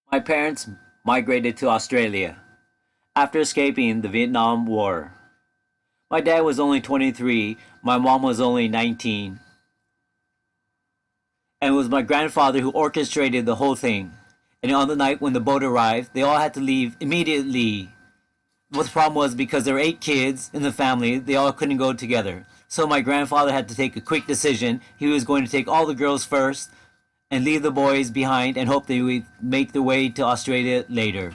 My parents migrated to Australia after escaping the Vietnam War. My dad was only 23, my mom was only 19, and it was my grandfather who orchestrated the whole thing. And on the night when the boat arrived, they all had to leave immediately. What the problem was, because there were 8 kids in the family, they all couldn't go together. So my grandfather had to take a quick decision. He was going to take all the girls first and leave the boys behind and hope they would make their way to Australia later.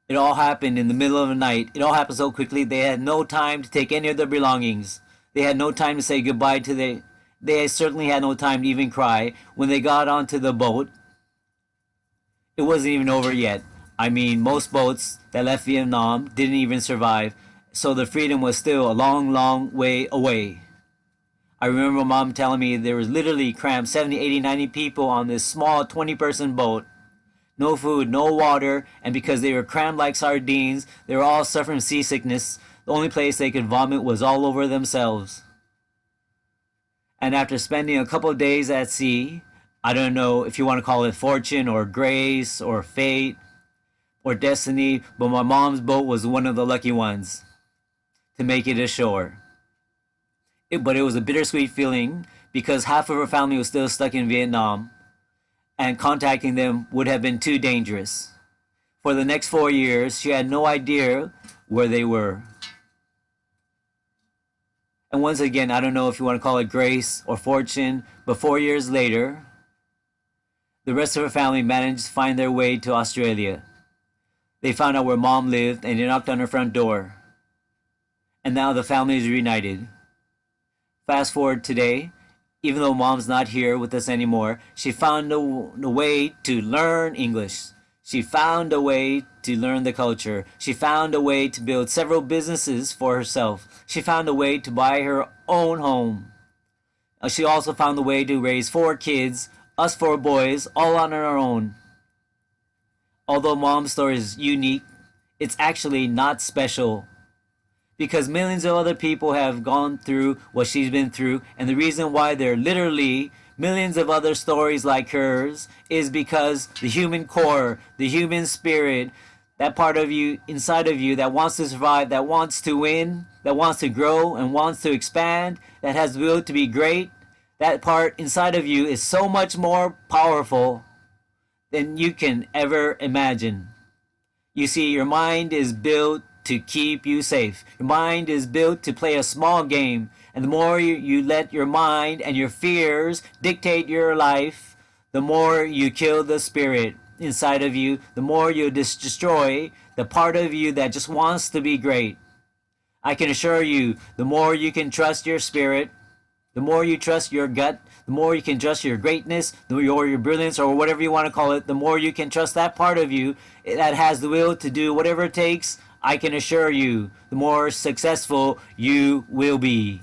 It all happened in the middle of the night. It all happened so quickly they had no time to take any of their belongings. They had no time to say goodbye to they certainly had no time to even cry. When they got onto the boat, it wasn't even over yet. I mean, most boats that left Vietnam didn't even survive, so the freedom was still a long, long way away. I remember mom telling me there was literally cramped 70, 80, 90 people on this small 20-person boat. No food, no water, and because they were crammed like sardines, they were all suffering seasickness. The only place they could vomit was all over themselves. And after spending a couple of days at sea, I don't know if you want to call it fortune or grace or fate or destiny, but my mom's boat was one of the lucky ones to make it ashore. But it was a bittersweet feeling because half of her family was still stuck in Vietnam, and contacting them would have been too dangerous. For the next 4 years, she had no idea where they were. And once again, I don't know if you want to call it grace or fortune, but 4 years later, the rest of her family managed to find their way to Australia. They found out where mom lived and they knocked on her front door. And now the family is reunited. Fast forward today, even though mom's not here with us anymore, she found a way to learn English. She found a way to learn the culture. She found a way to build several businesses for herself. She found a way to buy her own home. She also found a way to raise 4 kids, us 4 boys, all on her own. Although mom's story is unique, it's actually not special, because millions of other people have gone through what she's been through, and the reason why there are literally millions of other stories like hers is because the human core, the human spirit, that part of you inside of you that wants to survive, that wants to win, that wants to grow and wants to expand, that has the will to be great, that part inside of you is so much more powerful than you can ever imagine. You see, your mind is built to keep you safe. Your mind is built to play a small game. And the more you let your mind and your fears dictate your life, the more you kill the spirit inside of you, the more you destroy the part of you that just wants to be great. I can assure you, the more you can trust your spirit, the more you trust your gut, the more you can trust your greatness, or your brilliance, or whatever you want to call it, the more you can trust that part of you that has the will to do whatever it takes. I can assure you, the more successful you will be.